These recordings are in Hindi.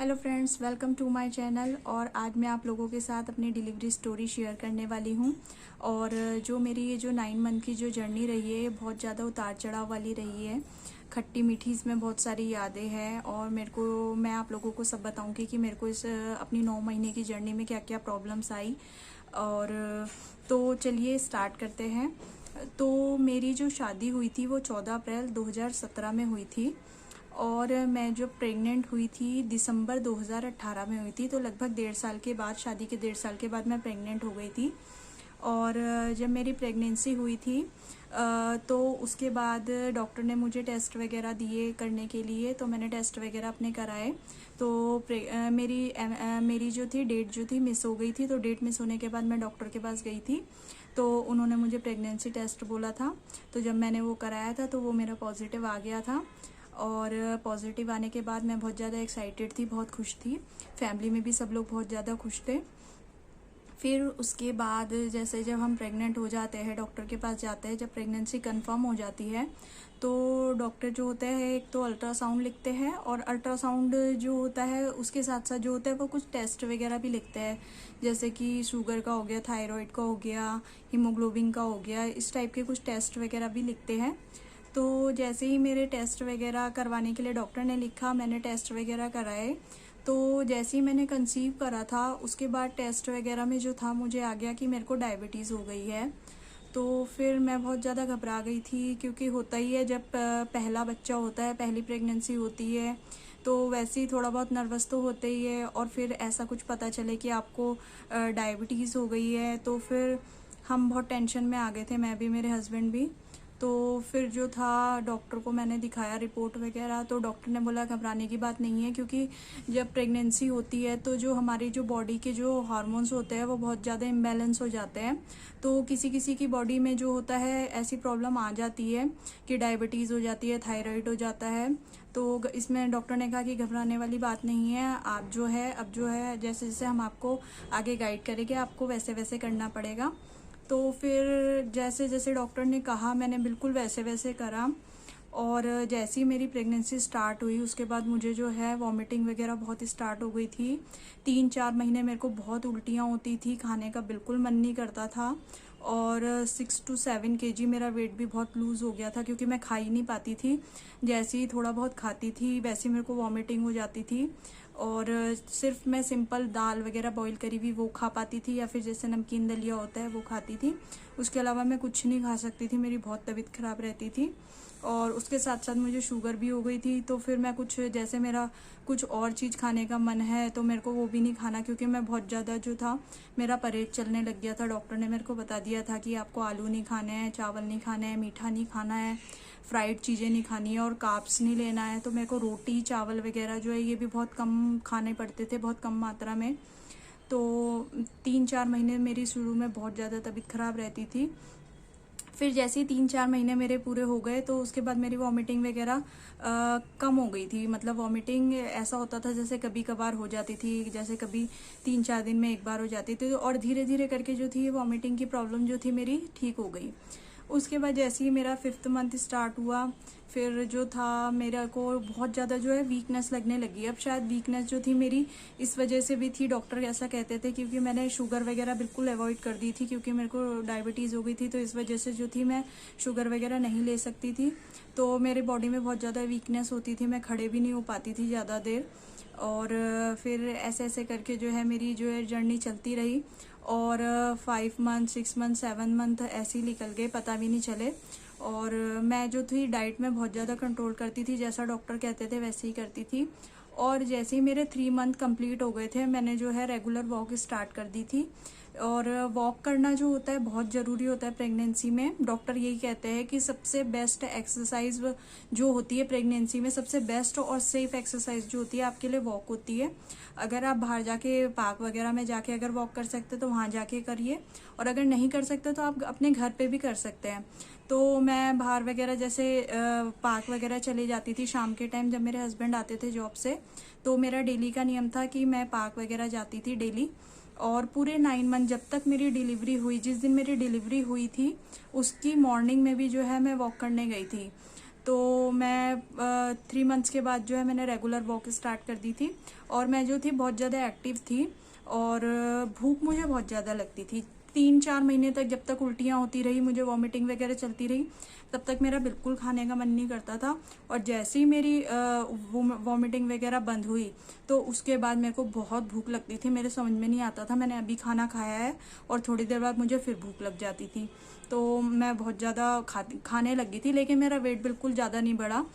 Hello friends, welcome to my channel. और आज मैं आप लोगों के साथ अपनी डिलीवरी स्टोरी शेयर करने वाली हूँ। और जो मेरी ये जो 9 मंथ की जो जर्नी रही है, बहुत ज़्यादा उतार चढ़ाव वाली रही है। खट्टी मीठी इसमें बहुत सारी यादें हैं। और मैं आप लोगों को सब बताऊँगी कि मेरे को इस अपनी 9 महीने की जर्नी में क्या क्या प्रॉब्लम्स आई। और तो चलिए स्टार्ट करते हैं। तो मेरी जो शादी हुई थी वो 14 अप्रैल 2017 में हुई थी। और मैं जो प्रेग्नेंट हुई थी दिसंबर 2018 में हुई थी। तो लगभग 1.5 साल के बाद, शादी के 1.5 साल के बाद मैं प्रेग्नेंट हो गई थी। और जब मेरी प्रेगनेंसी हुई थी तो उसके बाद डॉक्टर ने मुझे टेस्ट वगैरह दिए करने के लिए। तो मैंने टेस्ट वगैरह अपने कराए। तो मेरी जो थी डेट जो थी मिस हो गई थी। तो डेट मिस होने के बाद मैं डॉक्टर के पास गई थी। तो उन्होंने मुझे प्रेगनेंसी टेस्ट बोला था। तो जब मैंने वो कराया था तो वो मेरा पॉजिटिव आ गया था। और पॉजिटिव आने के बाद मैं बहुत ज़्यादा एक्साइटेड थी, बहुत खुश थी। फैमिली में भी सब लोग बहुत ज़्यादा खुश थे। फिर उसके बाद जैसे जब हम प्रेग्नेंट हो जाते हैं, डॉक्टर के पास जाते हैं, जब प्रेगनेंसी कंफर्म हो जाती है तो डॉक्टर जो होते हैं एक तो अल्ट्रासाउंड लिखते हैं। और अल्ट्रासाउंड जो होता है उसके साथ साथ जो होता है वो कुछ टेस्ट वगैरह भी लिखते हैं, जैसे कि शुगर का हो गया, थायराइड का हो गया, हीमोग्लोबिन का हो गया, इस टाइप के कुछ टेस्ट वगैरह भी लिखते हैं। तो जैसे ही मेरे टेस्ट वगैरह करवाने के लिए डॉक्टर ने लिखा, मैंने टेस्ट वगैरह कराए। तो जैसे ही मैंने कंसीव करा था उसके बाद टेस्ट वगैरह में जो था मुझे आ गया कि मेरे को डायबिटीज़ हो गई है। तो फिर मैं बहुत ज़्यादा घबरा गई थी, क्योंकि होता ही है जब पहला बच्चा होता है, पहली प्रेगनेंसी होती है, तो वैसे ही थोड़ा बहुत नर्वस तो होते ही है। और फिर ऐसा कुछ पता चले कि आपको डायबिटीज़ हो गई है तो फिर हम बहुत टेंशन में आ गए थे, मैं भी मेरे हस्बैंड भी। तो फिर जो था डॉक्टर को मैंने दिखाया रिपोर्ट वगैरह। तो डॉक्टर ने बोला घबराने की बात नहीं है, क्योंकि जब प्रेगनेंसी होती है तो जो हमारी जो बॉडी के जो हार्मोन्स होते हैं वो बहुत ज़्यादा इम्बैलेंस हो जाते हैं। तो किसी किसी की बॉडी में जो होता है ऐसी प्रॉब्लम आ जाती है कि डायबिटीज़ हो जाती है, थायराइड हो जाता है। तो इसमें डॉक्टर ने कहा कि घबराने वाली बात नहीं है, आप जो है अब जो है जैसे जैसे हम आपको आगे गाइड करेंगे आपको वैसे वैसे करना पड़ेगा। तो फिर जैसे जैसे डॉक्टर ने कहा मैंने बिल्कुल वैसे वैसे करा। और जैसे ही मेरी प्रेगनेंसी स्टार्ट हुई उसके बाद मुझे जो है वॉमिटिंग वगैरह बहुत स्टार्ट हो गई थी। 3-4 महीने मेरे को बहुत उल्टियाँ होती थी, खाने का बिल्कुल मन नहीं करता था। और 6 to 7 kg मेरा वेट भी बहुत लूज़ हो गया था, क्योंकि मैं खा ही नहीं पाती थी। जैसे ही थोड़ा बहुत खाती थी वैसे ही मेरे को वॉमिटिंग हो जाती थी। और सिर्फ मैं सिंपल दाल वगैरह बॉईल करी हुई वो खा पाती थी, या फिर जैसे नमकीन दलिया होता है वो खाती थी। उसके अलावा मैं कुछ नहीं खा सकती थी, मेरी बहुत तबीयत ख़राब रहती थी। और उसके साथ साथ मुझे शुगर भी हो गई थी। तो फिर मैं कुछ जैसे मेरा कुछ और चीज़ खाने का मन है तो मेरे को वो भी नहीं खाना, क्योंकि मैं बहुत ज़्यादा जो था मेरा परहेज चलने लग गया था। डॉक्टर ने मेरे को बता दिया था कि आपको आलू नहीं खाने हैं, चावल नहीं खाने हैं, मीठा नहीं खाना है, फ्राइड चीज़ें नहीं खानी है और कार्ब्स नहीं लेना है। तो मेरे को रोटी चावल वगैरह जो है ये भी बहुत कम खाने पड़ते थे, बहुत कम मात्रा में। तो 3-4 महीने मेरी शुरू में बहुत ज़्यादा तबीयत ख़राब रहती थी। फिर जैसे ही 3-4 महीने मेरे पूरे हो गए तो उसके बाद मेरी वॉमिटिंग वगैरह कम हो गई थी। मतलब वॉमिटिंग ऐसा होता था जैसे कभी कभार हो जाती थी, जैसे कभी 3-4 दिन में एक बार हो जाती थी। और धीरे धीरे करके जो थी वॉमिटिंग की प्रॉब्लम जो थी मेरी ठीक हो गई। उसके बाद जैसे ही मेरा 5th मंथ स्टार्ट हुआ, फिर जो था मेरे को बहुत ज़्यादा जो है वीकनेस लगने लगी। अब शायद वीकनेस जो थी मेरी इस वजह से भी थी, डॉक्टर ऐसा कहते थे, क्योंकि मैंने शुगर वगैरह बिल्कुल अवॉइड कर दी थी, क्योंकि मेरे को डायबिटीज़ हो गई थी। तो इस वजह से जो थी मैं शुगर वगैरह नहीं ले सकती थी। तो मेरे बॉडी में बहुत ज़्यादा वीकनेस होती थी, मैं खड़े भी नहीं हो पाती थी ज़्यादा देर। और फिर ऐसे ऐसे करके जो है मेरी जो है जर्नी चलती रही। और 5 मंथ 6 मंथ 7 मंथ ऐसे ही निकल गए, पता भी नहीं चले। और मैं जो थी डाइट में बहुत ज़्यादा कंट्रोल करती थी, जैसा डॉक्टर कहते थे वैसे ही करती थी। और जैसे ही मेरे 3 मंथ कंप्लीट हो गए थे मैंने जो है रेगुलर वॉक स्टार्ट कर दी थी। और वॉक करना जो होता है बहुत ज़रूरी होता है प्रेगनेंसी में। डॉक्टर यही कहते हैं कि सबसे बेस्ट एक्सरसाइज जो होती है प्रेगनेंसी में, सबसे बेस्ट और सेफ एक्सरसाइज जो होती है आपके लिए वॉक होती है। अगर आप बाहर जाके पार्क वगैरह में जाके अगर वॉक कर सकते तो वहाँ जाके करिए, और अगर नहीं कर सकते तो आप अपने घर पे भी कर सकते हैं। तो मैं बाहर वगैरह जैसे पार्क वगैरह चली जाती थी शाम के टाइम जब मेरे हस्बैंड आते थे जॉब से। तो मेरा डेली का नियम था कि मैं पार्क वगैरह जाती थी डेली। और पूरे 9 मंथ जब तक मेरी डिलीवरी हुई, जिस दिन मेरी डिलीवरी हुई थी उसकी मॉर्निंग में भी जो है मैं वॉक करने गई थी। तो मैं 3 मंथ्स के बाद जो है मैंने रेगुलर वॉक स्टार्ट कर दी थी। और मैं जो थी बहुत ज़्यादा एक्टिव थी और भूख मुझे बहुत ज़्यादा लगती थी। 3-4 महीने तक जब तक उल्टियाँ होती रही, मुझे वॉमिटिंग वगैरह चलती रही, तब तक मेरा बिल्कुल खाने का मन नहीं करता था। और जैसे ही मेरी वॉमिटिंग वगैरह बंद हुई तो उसके बाद मेरे को बहुत भूख लगती थी। मेरे समझ में नहीं आता था मैंने अभी खाना खाया है और थोड़ी देर बाद मुझे फिर भूख लग जाती थी। तो मैं बहुत ज़्यादा खाने लगी थी, लेकिन मेरा वेट बिल्कुल ज़्यादा नहीं बढ़ा।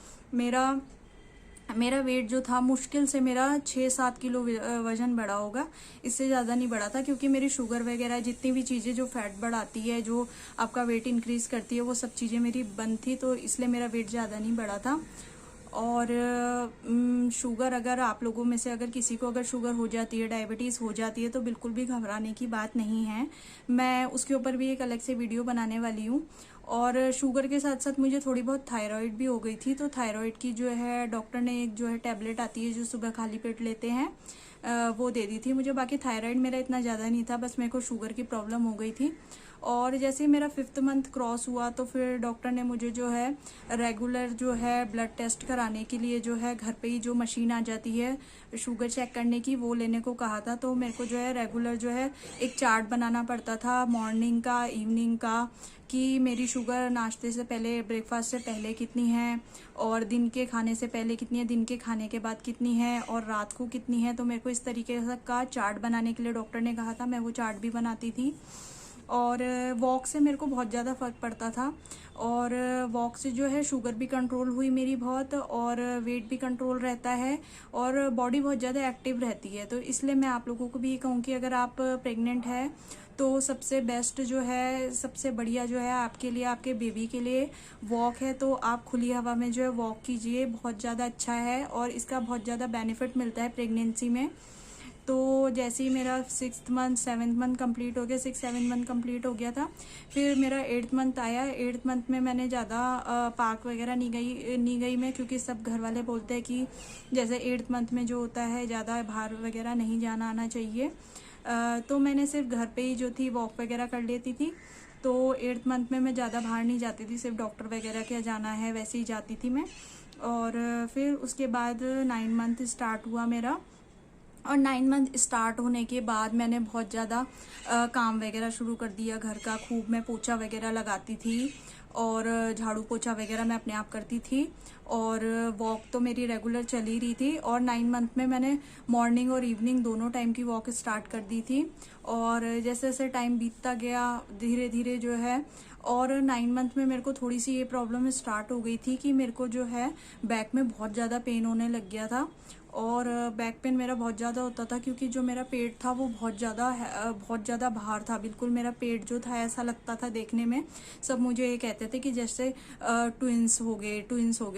मेरा वेट जो था मुश्किल से मेरा 6-7 किलो वजन बढ़ा होगा, इससे ज़्यादा नहीं बढ़ा था। क्योंकि मेरी शुगर वगैरह जितनी भी चीज़ें जो फैट बढ़ाती है, जो आपका वेट इंक्रीज करती है, वो सब चीज़ें मेरी बंद थी, तो इसलिए मेरा वेट ज़्यादा नहीं बढ़ा था। और शुगर, अगर आप लोगों में से अगर किसी को अगर शुगर हो जाती है, डायबिटीज़ हो जाती है, तो बिल्कुल भी घबराने की बात नहीं है। मैं उसके ऊपर भी एक अलग से वीडियो बनाने वाली हूँ। और शुगर के साथ साथ मुझे थोड़ी बहुत थायराइड भी हो गई थी, तो थायराइड की जो है डॉक्टर ने एक जो है टैबलेट आती है जो सुबह खाली पेट लेते हैं, वो दे दी थी मुझे। बाकी थायराइड मेरा इतना ज़्यादा नहीं था, बस मेरे को शुगर की प्रॉब्लम हो गई थी। और जैसे ही मेरा 5th मंथ क्रॉस हुआ तो फिर डॉक्टर ने मुझे जो है रेगुलर जो है ब्लड टेस्ट कराने के लिए जो है घर पे ही जो मशीन आ जाती है शुगर चेक करने की, वो लेने को कहा था। तो मेरे को जो है रेगुलर जो है एक चार्ट बनाना पड़ता था, मॉर्निंग का, इवनिंग का, कि मेरी शुगर नाश्ते से पहले, ब्रेकफास्ट से पहले कितनी है, और दिन के खाने से पहले कितनी है, दिन के खाने के बाद कितनी है, और रात को कितनी है। तो मेरे को इस तरीके का चार्ट बनाने के लिए डॉक्टर ने कहा था, मैं वो चार्ट भी बनाती थी। और वॉक से मेरे को बहुत ज़्यादा फ़र्क पड़ता था, और वॉक से जो है शुगर भी कंट्रोल हुई मेरी बहुत, और वेट भी कंट्रोल रहता है, और बॉडी बहुत ज़्यादा एक्टिव रहती है। तो इसलिए मैं आप लोगों को भी कहूँ कि अगर आप प्रेग्नेंट है तो सबसे बेस्ट जो है, सबसे बढ़िया जो है आपके लिए, आपके बेबी के लिए वॉक है। तो आप खुली हवा में जो है वॉक कीजिए, बहुत ज़्यादा अच्छा है और इसका बहुत ज़्यादा बेनिफिट मिलता है प्रेगनेंसी में। तो जैसे ही मेरा 6th month 7th month complete हो गया, 6-7 मंथ कंप्लीट हो गया था, फिर मेरा 8th मंथ आया। 8th मंथ में मैंने ज़्यादा पार्क वगैरह नहीं गई मैं, क्योंकि सब घर वाले बोलते हैं कि जैसे 8th मंथ में जो होता है ज़्यादा बाहर वगैरह नहीं जाना आना चाहिए। तो मैंने सिर्फ घर पे ही जो थी वॉक वगैरह कर लेती थी। तो 8th मंथ में मैं ज़्यादा बाहर नहीं जाती थी, सिर्फ डॉक्टर वगैरह के जाना है वैसे ही जाती थी मैं। और फिर उसके बाद 9 मंथ स्टार्ट हुआ मेरा, और 9 मंथ स्टार्ट होने के बाद मैंने बहुत ज़्यादा काम वगैरह शुरू कर दिया घर का। खूब मैं पोछा वगैरह लगाती थी, और झाड़ू पोछा वगैरह मैं अपने आप करती थी, और वॉक तो मेरी रेगुलर चल ही रही थी। और 9 मंथ में मैंने मॉर्निंग और इवनिंग दोनों टाइम की वॉक स्टार्ट कर दी थी। और जैसे जैसे टाइम बीतता गया धीरे धीरे जो है, और 9 मंथ में मेरे को थोड़ी सी ये प्रॉब्लम स्टार्ट हो गई थी कि मेरे को जो है बैक में बहुत ज़्यादा पेन होने लग गया था। और बैक पेन मेरा बहुत ज़्यादा होता था, क्योंकि जो मेरा पेट था वो बहुत ज़्यादा बाहर था। बिल्कुल मेरा पेट जो था ऐसा लगता था देखने में, सब मुझे ये कहते थे कि जैसे ट्विंस हो गए।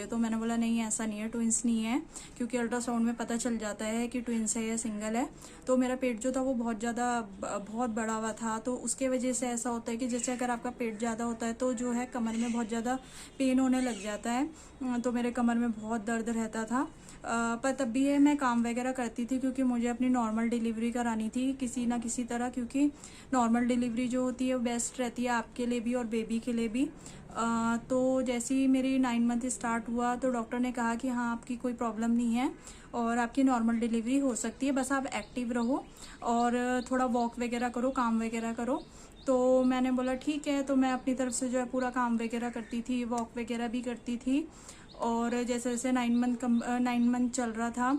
तो मैंने बोला नहीं, ऐसा नहीं है, ट्विंस नहीं है, क्योंकि अल्ट्रासाउंड में पता चल जाता है कि ट्विंस है या सिंगल है। तो मेरा पेट जो था वो बहुत बड़ा हुआ था, तो उसके वजह से ऐसा होता है कि जैसे अगर आपका पेट ज़्यादा होता है तो जो है कमर में बहुत ज़्यादा पेन होने लग जाता है। तो मेरे कमर में बहुत दर्द रहता था। पर तब भी मैं काम वगैरह करती थी, क्योंकि मुझे अपनी नॉर्मल डिलीवरी करानी थी किसी ना किसी तरह, क्योंकि नॉर्मल डिलीवरी जो होती है वो बेस्ट रहती है आपके लिए भी और बेबी के लिए भी। तो जैसे ही मेरी 9 मंथ स्टार्ट हुआ तो डॉक्टर ने कहा कि हाँ, आपकी कोई प्रॉब्लम नहीं है और आपकी नॉर्मल डिलीवरी हो सकती है, बस आप एक्टिव रहो और थोड़ा वॉक वगैरह करो, काम वगैरह करो। तो मैंने बोला ठीक है। तो मैं अपनी तरफ से जो है पूरा काम वगैरह करती थी, वॉक वगैरह भी करती थी। और जैसे जैसे 9 मंथ चल रहा था,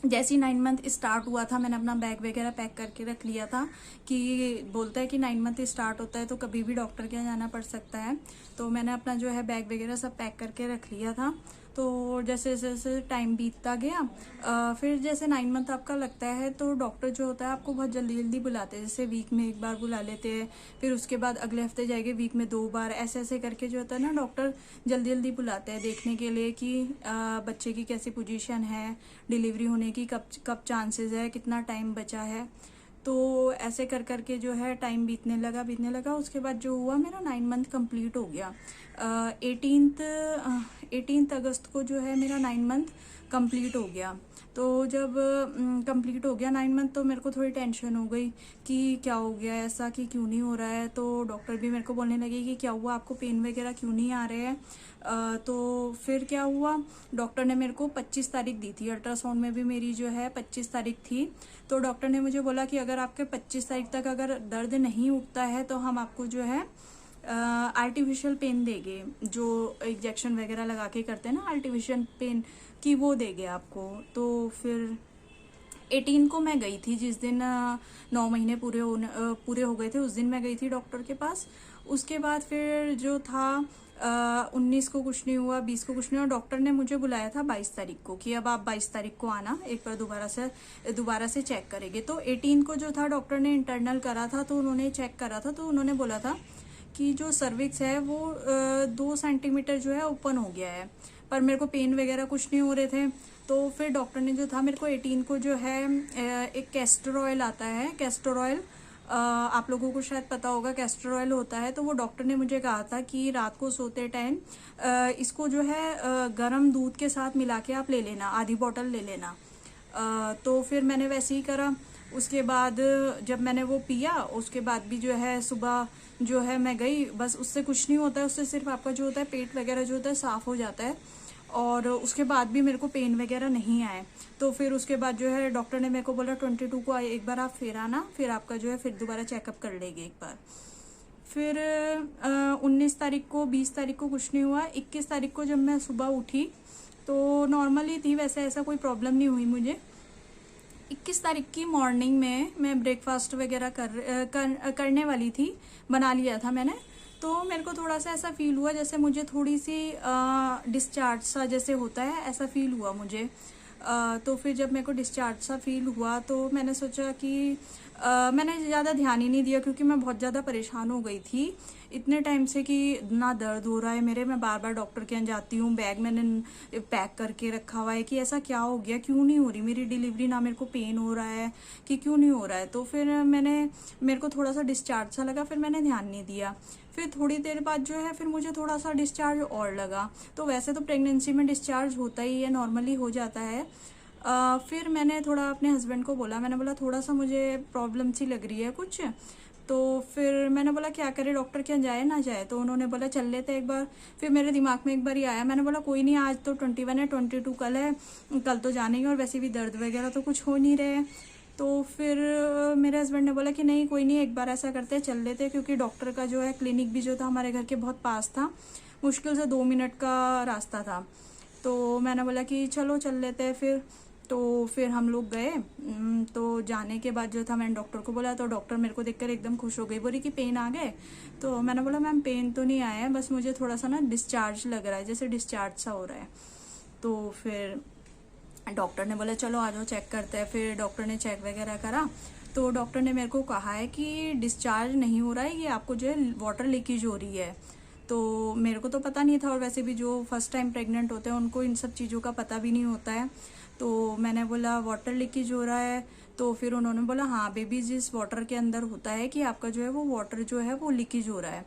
जैसे ही 9 मंथ स्टार्ट हुआ था, मैंने अपना बैग वगैरह पैक करके रख लिया था, कि बोलता है कि 9 मंथ स्टार्ट होता है तो कभी भी डॉक्टर के यहाँ जाना पड़ सकता है। तो मैंने अपना जो है बैग वगैरह सब पैक करके रख लिया था। तो जैसे जैसे टाइम बीतता गया, फिर जैसे 9 मंथ आपका लगता है तो डॉक्टर जो होता है आपको बहुत जल्दी जल्दी बुलाते हैं। जैसे वीक में 1 बार बुला लेते हैं, फिर उसके बाद अगले हफ्ते जाएंगे वीक में 2 बार, ऐसे ऐसे करके जो होता है ना, डॉक्टर जल्दी जल्दी बुलाते हैं देखने के लिए कि बच्चे की कैसी पोजीशन है, डिलीवरी होने की कब चांसेस है, कितना टाइम बचा है। तो ऐसे कर करके जो है टाइम बीतने लगा। उसके बाद जो हुआ, मेरा 9 मंथ कंप्लीट हो गया। 18th अगस्त को जो है मेरा 9 मंथ कंप्लीट हो गया। तो जब कंप्लीट हो गया 9 मंथ, तो मेरे को थोड़ी टेंशन हो गई कि क्या हो गया ऐसा, कि क्यों नहीं हो रहा है। तो डॉक्टर भी मेरे को बोलने लगे कि क्या हुआ, आपको पेन वगैरह क्यों नहीं आ रहे हैं। तो फिर क्या हुआ, डॉक्टर ने मेरे को 25 तारीख दी थी, अल्ट्रासाउंड में भी मेरी जो है 25 तारीख थी। तो डॉक्टर ने मुझे बोला कि अगर आपके 25 तारीख तक अगर दर्द नहीं उठता है तो हम आपको जो है आर्टिफिशियल पेन देंगे, जो इंजेक्शन वगैरह लगा के करते हैं ना आर्टिफिशियल पेन की, वो देंगे आपको। तो फिर 18 को मैं गई थी, जिस दिन 9 महीने पूरे हो गए थे, उस दिन मैं गई थी डॉक्टर के पास। उसके बाद फिर जो था 19 को कुछ नहीं हुआ, 20 को कुछ नहीं हुआ। डॉक्टर ने मुझे बुलाया था 22 तारीख को कि अब आप 22 तारीख को आना, एक बार दोबारा से चेक करेंगे। तो 18 को जो था डॉक्टर ने इंटरनल करा था, तो उन्होंने चेक करा था, तो उन्होंने बोला था कि जो सर्विक्स है वो 2 सेंटीमीटर जो है ओपन हो गया है, पर मेरे को पेन वगैरह कुछ नहीं हो रहे थे। तो फिर डॉक्टर ने जो था मेरे को 18 को जो है एक कैस्टर ऑयल आता है, कैस्टर ऑयल, आप लोगों को शायद पता होगा कैस्टर ऑयल होता है। तो वो डॉक्टर ने मुझे कहा था कि रात को सोते टाइम इसको जो है गर्म दूध के साथ मिला के आप ले लेना, आधी बोतल ले लेना। तो फिर मैंने वैसे ही करा। उसके बाद जब मैंने वो पिया, उसके बाद भी जो है सुबह जो है मैं गई, बस उससे कुछ नहीं होता है, उससे सिर्फ आपका जो होता है पेट वगैरह जो होता है साफ हो जाता है। और उसके बाद भी मेरे को पेन वगैरह नहीं आए। तो फिर उसके बाद जो है डॉक्टर ने मेरे को बोला 22 को एक बार आप फिर आना, फिर आपका जो है फिर दोबारा चेकअप कर लेंगे एक बार। फिर 19 तारीख को, 20 तारीख को कुछ नहीं हुआ। 21 तारीख को जब मैं सुबह उठी तो नॉर्मली थी, वैसे ऐसा कोई प्रॉब्लम नहीं हुई मुझे। 21 तारीख की मॉर्निंग में मैं ब्रेकफास्ट वगैरह करने वाली थी, बना लिया था मैंने। तो मेरे को थोड़ा सा ऐसा फील हुआ जैसे मुझे थोड़ी सी डिस्चार्ज सा जैसे होता है, ऐसा फील हुआ मुझे। तो फिर जब मेरे को डिस्चार्ज सा फील हुआ तो मैंने सोचा कि मैंने ज़्यादा ध्यान ही नहीं दिया, क्योंकि मैं बहुत ज़्यादा परेशान हो गई थी इतने टाइम से कि ना दर्द हो रहा है मेरे, मैं बार बार डॉक्टर के यहाँ जाती हूँ, बैग मैंने पैक करके रखा हुआ है कि ऐसा क्या हो गया, क्यों नहीं हो रही मेरी डिलीवरी, ना मेरे को पेन हो रहा है कि क्यों नहीं हो रहा है। तो फिर मेरे को थोड़ा सा डिस्चार्ज सा लगा, फिर मैंने ध्यान नहीं दिया। फिर थोड़ी देर बाद जो है फिर मुझे थोड़ा सा डिस्चार्ज और लगा। तो वैसे तो प्रेगनेंसी में डिस्चार्ज होता ही है, नॉर्मली हो जाता है। फिर मैंने थोड़ा अपने हस्बैंड को बोला, मैंने बोला थोड़ा सा मुझे प्रॉब्लम सी लग रही है कुछ। तो फिर मैंने बोला क्या करे, डॉक्टर क्या जाए ना जाए। तो उन्होंने बोला चल लेते एक बार। फिर मेरे दिमाग में एक बार ही आया, मैंने बोला कोई नहीं, आज तो 21 है, 22 कल है, कल तो जाने ही, और वैसे भी दर्द वगैरह तो कुछ हो नहीं रहे। तो फिर मेरे हस्बैंड ने बोला कि नहीं कोई नहीं, एक बार ऐसा करते चल लेते, क्योंकि डॉक्टर का जो है क्लिनिक भी जो था हमारे घर के बहुत पास था, मुश्किल से 2 मिनट का रास्ता था। तो मैंने बोला कि चलो चल लेते हैं फिर। तो फिर हम लोग गए। तो जाने के बाद जो था मैंने डॉक्टर को बोला, तो डॉक्टर मेरे को देखकर एकदम खुश हो गई, बोली कि पेन आ गए। तो मैंने बोला मैम पेन तो नहीं आया है, बस मुझे थोड़ा सा ना डिस्चार्ज लग रहा है, जैसे डिस्चार्ज सा हो रहा है। तो फिर डॉक्टर ने बोला चलो आ जाओ चेक करते हैं। फिर डॉक्टर ने चेक वगैरह करा, तो डॉक्टर ने मेरे को कहा है कि डिस्चार्ज नहीं हो रहा है, ये आपको जो है वाटर लीकेज हो रही है। तो मेरे को तो पता नहीं था, और वैसे भी जो फर्स्ट टाइम प्रेग्नेंट होते हैं उनको इन सब चीज़ों का पता भी नहीं होता है। तो मैंने बोला वाटर लीकेज हो रहा है। तो फिर उन्होंने बोला हाँ बेबी, जिस वाटर के अंदर होता है कि आपका जो है वो वाटर जो है वो लीकेज हो रहा है,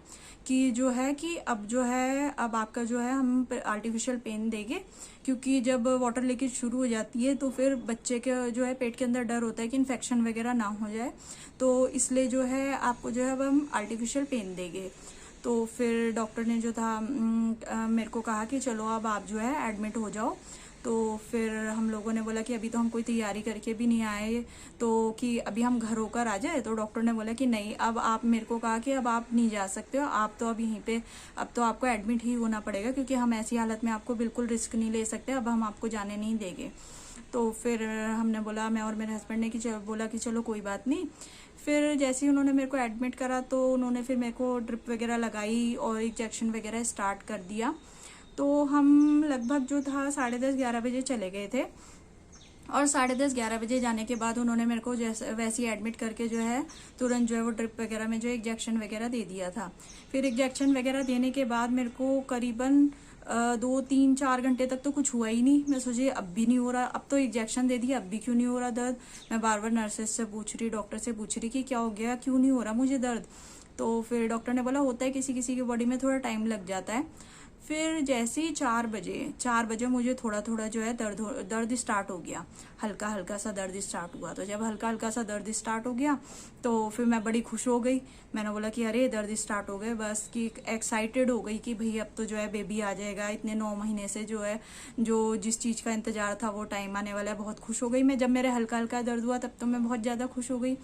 कि जो है कि अब जो है अब आपका जो है हम आर्टिफिशियल पेन देंगे, क्योंकि जब वाटर लीकेज शुरू हो जाती है तो फिर बच्चे के जो है पेट के अंदर डर होता है कि इन्फेक्शन वगैरह ना हो जाए, तो इसलिए जो है आपको जो है अब हम आर्टिफिशियल पेन देंगे। तो फिर डॉक्टर ने जो था मेरे को कहा कि चलो अब आप जो है एडमिट हो जाओ। तो फिर हम लोगों ने बोला कि अभी तो हम कोई तैयारी करके भी नहीं आए, तो कि अभी हम घर होकर आ जाए। तो डॉक्टर ने बोला कि नहीं, अब आप, मेरे को कहा कि अब आप नहीं जा सकते हो, आप तो अब यहीं पे, अब तो आपको एडमिट ही होना पड़ेगा, क्योंकि हम ऐसी हालत में आपको बिल्कुल रिस्क नहीं ले सकते, अब हम आपको जाने नहीं देंगे। तो फिर हमने बोला, मैं और मेरे हस्बैंड ने कि बोला कि चलो कोई बात नहीं। फिर जैसे ही उन्होंने मेरे को एडमिट करा तो उन्होंने फिर मेरे को ड्रिप वगैरह लगाई और इंजेक्शन वगैरह स्टार्ट कर दिया। तो हम लगभग जो था 10:30-11 बजे चले गए थे, और 10:30-11 बजे जाने के बाद उन्होंने मेरे को जैसे वैसे ही एडमिट करके जो है तुरंत जो है वो ड्रिप वगैरह में जो इंजेक्शन वगैरह दे दिया था। फिर इंजेक्शन वगैरह देने के बाद मेरे को करीबन 2-3-4 घंटे तक तो कुछ हुआ ही नहीं। मैं सोची अब भी नहीं हो रहा, अब तो इंजेक्शन दे दिया, अब भी क्यों नहीं हो रहा दर्द। मैं बार बार नर्सेस से पूछ रही, डॉक्टर से पूछ रही कि क्या हो गया, क्यों नहीं हो रहा मुझे दर्द। तो फिर डॉक्टर ने बोला होता है किसी किसी की बॉडी में थोड़ा टाइम लग जाता है। फिर जैसे ही 4 बजे मुझे थोड़ा थोड़ा जो है दर्द स्टार्ट हो गया, हल्का हल्का सा दर्द स्टार्ट हुआ। तो जब हल्का हल्का सा दर्द स्टार्ट हो गया तो फिर मैं बड़ी खुश हो गई। मैंने बोला कि अरे दर्द स्टार्ट हो गए, बस कि एक्साइटेड हो गई कि भाई अब तो जो है बेबी आ जाएगा। इतने 9 महीने से जो है जो जिस चीज़ का इंतजार था वो टाइम आने वाला है। बहुत खुश हो गई मैं, जब मेरे हल्का हल्का दर्द हुआ तब तो मैं बहुत ज़्यादा खुश हो गई।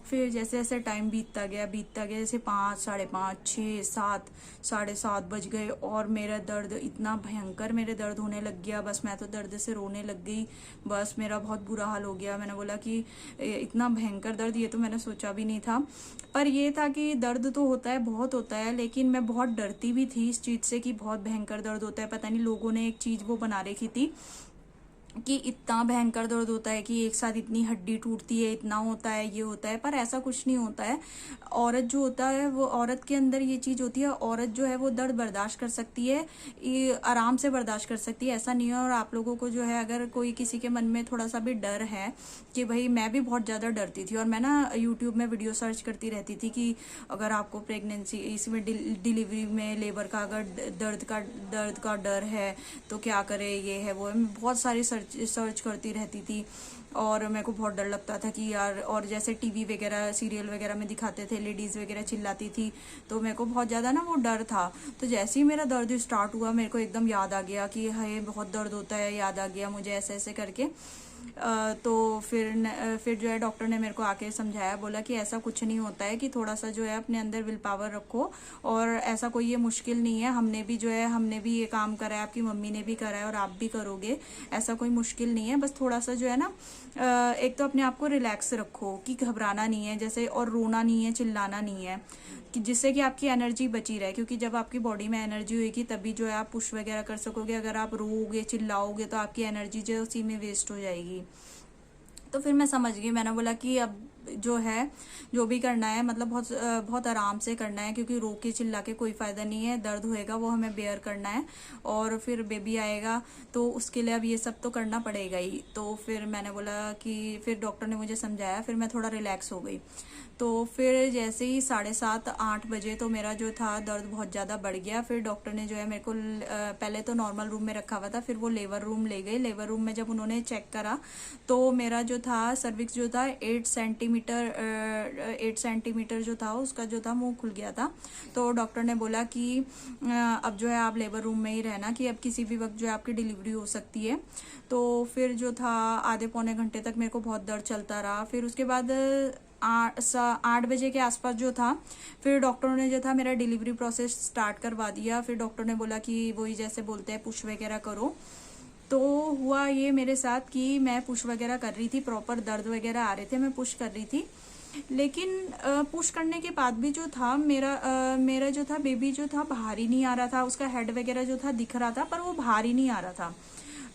फिर जैसे जैसे टाइम बीतता गया जैसे 5, 5:30, 6, 7, 7:30 बज गए और मेरा दर्द इतना भयंकर मेरे दर्द होने लग गया। बस मैं तो दर्द से रोने लग गई, बस मेरा बहुत बुरा हाल हो गया। मैंने बोला कि इतना भयंकर दर्द, ये तो मैंने सोचा भी नहीं था। पर ये था कि दर्द तो होता है, बहुत होता है, लेकिन मैं बहुत डरती भी थी इस चीज़ से कि बहुत भयंकर दर्द होता है। पता नहीं लोगों ने एक चीज़ वो बना रखी थी कि इतना भयंकर दर्द होता है कि एक साथ इतनी हड्डी टूटती है, इतना होता है, ये होता है। पर ऐसा कुछ नहीं होता है। औरत जो होता है वो, औरत के अंदर ये चीज होती है, औरत जो है वो दर्द बर्दाश्त कर सकती है, ये आराम से बर्दाश्त कर सकती है, ऐसा नहीं है। और आप लोगों को जो है, अगर कोई किसी के मन में थोड़ा सा भी डर है कि भाई, मैं भी बहुत ज्यादा डरती थी और मैं ना यूट्यूब में वीडियो सर्च करती रहती थी कि अगर आपको प्रेगनेंसी इसमें डिलीवरी में लेबर का अगर दर्द का डर है तो क्या करे, ये है वो है। मैं बहुत सारी सर्च करती रहती थी और मेरे को बहुत डर लगता था कि यार, और जैसे टीवी वगैरह सीरियल वगैरह में दिखाते थे लेडीज वगैरह चिल्लाती थी, तो मेरे को बहुत ज्यादा ना वो डर था। तो जैसे ही मेरा दर्द स्टार्ट हुआ मेरे को एकदम याद आ गया कि हाय बहुत दर्द होता है, याद आ गया मुझे ऐसे ऐसे करके। तो फिर जो है डॉक्टर ने मेरे को आके समझाया, बोला कि ऐसा कुछ नहीं होता है, कि थोड़ा सा जो है अपने अंदर विल पावर रखो और ऐसा कोई ये मुश्किल नहीं है। हमने भी ये काम करा है, आपकी मम्मी ने भी करा है और आप भी करोगे, ऐसा कोई मुश्किल नहीं है। बस थोड़ा सा जो है ना, एक तो अपने आप को रिलैक्स रखो कि घबराना नहीं है जैसे, और रोना नहीं है, चिल्लाना नहीं है, कि जिससे कि आपकी एनर्जी बची रहे, क्योंकि जब आपकी बॉडी में एनर्जी होगी तभी जो है आप पुश वगैरह कर सकोगे। अगर आप रोओगे चिल्लाओगे तो आपकी एनर्जी जो है उसी में वेस्ट हो जाएगी। तो फिर मैं समझ गई, मैंने बोला कि अब जो है जो भी करना है मतलब बहुत आराम से करना है, क्योंकि रो के चिल्ला के कोई फायदा नहीं है। दर्द होएगा वो हमें बेयर करना है और फिर बेबी आएगा तो उसके लिए अब ये सब तो करना पड़ेगा ही। तो फिर मैंने बोला कि, फिर डॉक्टर ने मुझे समझाया, फिर मैं थोड़ा रिलैक्स हो गई। तो फिर जैसे ही 7:30, 8 बजे तो मेरा जो था दर्द बहुत ज़्यादा बढ़ गया। फिर डॉक्टर ने जो है मेरे को पहले तो नॉर्मल रूम में रखा हुआ था, फिर वो लेबर रूम ले गए। लेबर रूम में जब उन्होंने चेक करा तो मेरा जो था सर्विक्स जो था 8 सेंटीमीटर जो था उसका जो था मुंह खुल गया था। तो डॉक्टर ने बोला कि अब जो है आप लेबर रूम में ही रहना, कि अब किसी भी वक्त जो है आपकी डिलीवरी हो सकती है। तो फिर जो था आधे पौने घंटे तक मेरे को बहुत दर्द चलता रहा। फिर उसके बाद 8 बजे के आसपास जो था, फिर डॉक्टरों ने जो था मेरा डिलीवरी प्रोसेस स्टार्ट करवा दिया। फिर डॉक्टर ने बोला कि वही जैसे बोलते हैं पुश वगैरह करो। तो हुआ ये मेरे साथ कि मैं पुश वगैरह कर रही थी, प्रॉपर दर्द वगैरह आ रहे थे, मैं पुश कर रही थी। लेकिन पुश करने के बाद भी जो था मेरा जो था बेबी जो था बाहर ही नहीं आ रहा था। उसका हेड वगैरह जो था दिख रहा था पर वो बाहर ही नहीं आ रहा था।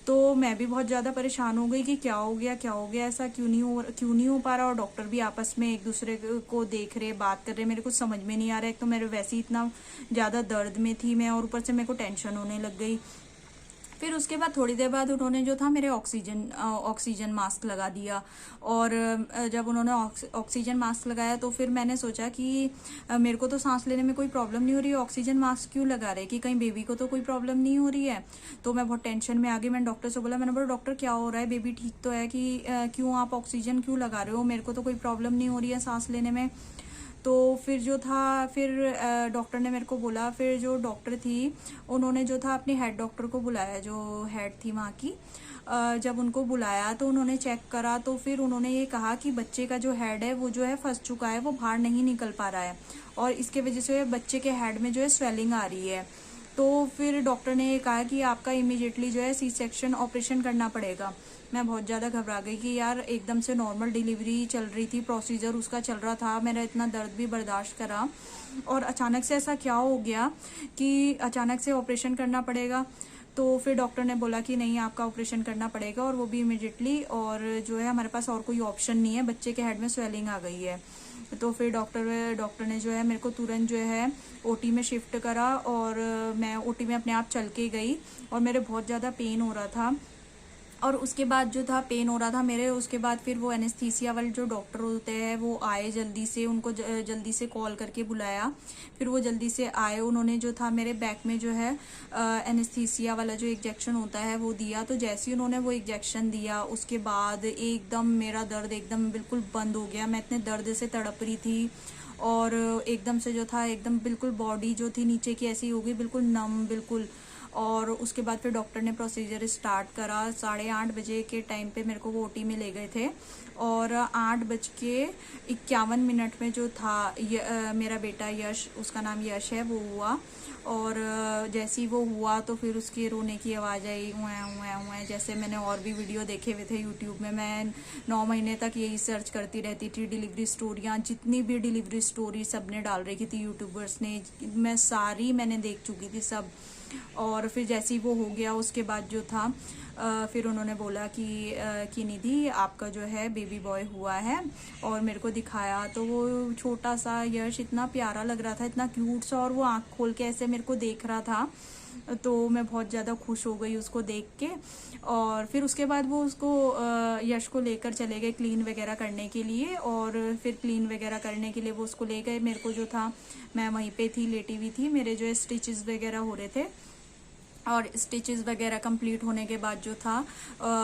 तो मैं भी बहुत ज़्यादा परेशान हो गई कि क्या हो गया, ऐसा क्यों नहीं हो पा रहा। और डॉक्टर भी आपस में एक दूसरे को देख रहे, बात कर रहे, मेरे कुछ समझ में नहीं आ रहा है। एक तो मेरे वैसे ही इतना ज़्यादा दर्द में थी मैं, और ऊपर से मेरे को टेंशन होने लग गई। फिर उसके बाद थोड़ी देर बाद उन्होंने जो था मेरे ऑक्सीजन मास्क लगा दिया। और जब उन्होंने ऑक्सीजन मास्क लगाया तो फिर मैंने सोचा कि मेरे को तो सांस लेने में कोई प्रॉब्लम नहीं हो रही है, ऑक्सीजन मास्क क्यों लगा रहे, कि कहीं बेबी को तो कोई प्रॉब्लम नहीं हो रही है। तो मैं बहुत टेंशन में आ गई। मैंने डॉक्टर से बोला, मैंने बोला डॉक्टर क्या हो रहा है, बेबी ठीक तो है, कि क्यों आप ऑक्सीजन क्यों लगा रहे हो, मेरे को तो कोई प्रॉब्लम नहीं हो रही है सांस लेने में। तो फिर जो था डॉक्टर ने मेरे को बोला, फिर जो डॉक्टर थी उन्होंने जो था अपनी हेड डॉक्टर को बुलाया, जो हेड थी वहाँ की। जब उनको बुलाया तो उन्होंने चेक करा, तो फिर उन्होंने ये कहा कि बच्चे का जो हेड है वो जो है फंस चुका है, वो बाहर नहीं निकल पा रहा है और इसके वजह से बच्चे के हेड में जो है स्वेलिंग आ रही है। तो फिर डॉक्टर ने ये कहा कि आपका इमीडिएटली जो है सी सेक्शन ऑपरेशन करना पड़ेगा। मैं बहुत ज़्यादा घबरा गई कि यार एकदम से नॉर्मल डिलीवरी चल रही थी, प्रोसीजर उसका चल रहा था, मेरा इतना दर्द भी बर्दाश्त करा और अचानक से ऐसा क्या हो गया कि अचानक से ऑपरेशन करना पड़ेगा। तो फिर डॉक्टर ने बोला कि नहीं, आपका ऑपरेशन करना पड़ेगा और वो भी इमीडिएटली, और जो है हमारे पास और कोई ऑप्शन नहीं है, बच्चे के हेड में स्वेलिंग आ गई है। तो फिर डॉक्टर ने जो है मेरे को तुरंत जो है ओटी में शिफ्ट करा और मैं ओटी में अपने आप चल के गई और मेरे बहुत ज़्यादा पेन हो रहा था। और उसके बाद जो था पेन हो रहा था मेरे, उसके बाद फिर वो एनेस्थीसिया वाले जो डॉक्टर होते हैं वो आए जल्दी से, उनको जल्दी से कॉल करके बुलाया। फिर वो जल्दी से आए, उन्होंने जो था मेरे बैक में जो है एनेस्थीसिया वाला जो इंजेक्शन होता है वो दिया। तो जैसे ही उन्होंने वो इंजेक्शन दिया उसके बाद एकदम मेरा दर्द एकदम बिल्कुल बंद हो गया। मैं इतने दर्द से तड़प रही थी और एकदम से जो था एकदम बिल्कुल बॉडी जो थी नीचे की ऐसी हो गई, बिल्कुल नम बिल्कुल। और उसके बाद फिर डॉक्टर ने प्रोसीजर स्टार्ट करा। 8:30 बजे के टाइम पे मेरे को वो ओटी में ले गए थे और 8:51 में जो था मेरा बेटा यश, उसका नाम यश है, वो हुआ। और जैसे ही वो हुआ तो फिर उसके रोने की आवाज़ आई, उए जैसे मैंने और भी वीडियो देखे हुए थे यूट्यूब में। मैं 9 महीने तक यही सर्च करती रहती थी, डिलीवरी स्टोरियाँ, जितनी भी डिलीवरी स्टोरी सब ने डाल रखी थी यूट्यूबर्स ने, मैं सारी मैंने देख चुकी थी सब। और फिर जैसे ही वो हो गया उसके बाद जो था फिर उन्होंने बोला कि निधि आपका जो है बेबी बॉय हुआ है। और मेरे को दिखाया तो वो छोटा सा यश इतना प्यारा लग रहा था, इतना क्यूट सा, और वो आँख खोल के ऐसे मेरे को देख रहा था। तो मैं बहुत ज़्यादा खुश हो गई उसको देख के। और फिर उसके बाद वो उसको यश को लेकर चले गए क्लीन वगैरह करने के लिए। और फिर क्लीन वगैरह करने के लिए वो उसको ले गए। मेरे को जो था, मैं वहीं पे थी, लेटी हुई थी, मेरे जो स्टिचेस वगैरह हो रहे थे। और स्टिचेस वगैरह कंप्लीट होने के बाद जो था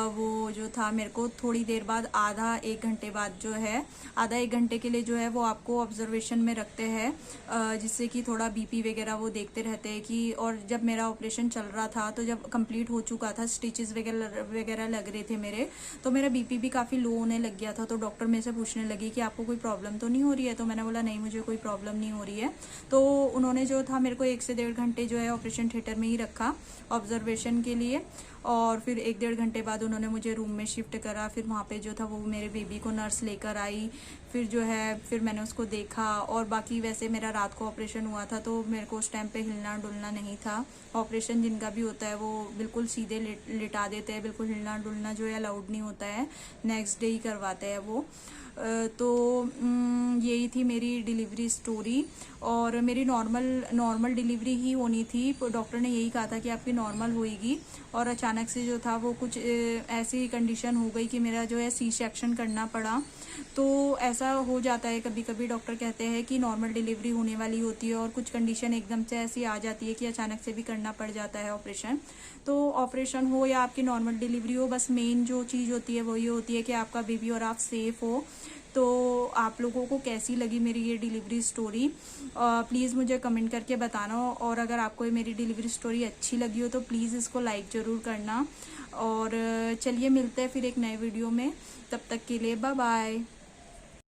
वो जो था मेरे को थोड़ी देर बाद, आधा एक घंटे बाद जो है, आधा एक घंटे के लिए जो है वो आपको ऑब्जर्वेशन में रखते हैं, जिससे कि थोड़ा बीपी वगैरह वो देखते रहते हैं कि। और जब मेरा ऑपरेशन चल रहा था तो जब कंप्लीट हो चुका था, स्टिचेस वगैरह लग रहे थे मेरे, तो मेरा बीपी भी काफ़ी लो होने लग गया था। तो डॉक्टर मेरे से पूछने लगी कि आपको कोई प्रॉब्लम तो नहीं हो रही है। तो मैंने बोला नहीं, मुझे कोई प्रॉब्लम नहीं हो रही है। तो उन्होंने जो था मेरे को 1 से 1.5 घंटे जो है ऑपरेशन थिएटर में ही रखा ऑब्जर्वेशन के लिए। और फिर 1-1.5 घंटे बाद उन्होंने मुझे रूम में शिफ्ट करा। फिर वहाँ पे जो था वो मेरे बेबी को नर्स लेकर आई। फिर जो है फिर मैंने उसको देखा। और बाकी वैसे मेरा रात को ऑपरेशन हुआ था तो मेरे को उस टाइम पे हिलना डुलना नहीं था। ऑपरेशन जिनका भी होता है वो बिल्कुल सीधे लिटा देते हैं, बिल्कुल हिलना डुलना जो है अलाउड नहीं होता है, नेक्स्ट डे ही करवाते हैं वो। तो यही थी मेरी डिलीवरी स्टोरी। और मेरी नॉर्मल डिलीवरी ही होनी थी। डॉक्टर ने यही कहा था कि आपकी नॉर्मल होएगी। और अचानक से जो था वो कुछ ऐसी कंडीशन हो गई कि मेरा जो है सी सेक्शन करना पड़ा। तो ऐसा हो जाता है कभी कभी, डॉक्टर कहते हैं कि नॉर्मल डिलीवरी होने वाली होती है और कुछ कंडीशन एकदम से ऐसी आ जाती है कि अचानक से भी करना पड़ जाता है ऑपरेशन। तो ऑपरेशन हो या आपकी नॉर्मल डिलीवरी हो, बस मेन जो चीज़ होती है वो ये होती है कि आपका बेबी और आप सेफ हो। तो आप लोगों को कैसी लगी मेरी ये डिलीवरी स्टोरी, प्लीज़ मुझे कमेंट करके बताना। और अगर आपको मेरी डिलीवरी स्टोरी अच्छी लगी हो तो प्लीज़ इसको लाइक ज़रूर करना। और चलिए मिलते हैं फिर एक नए वीडियो में, तब तक के लिए बाय बाय।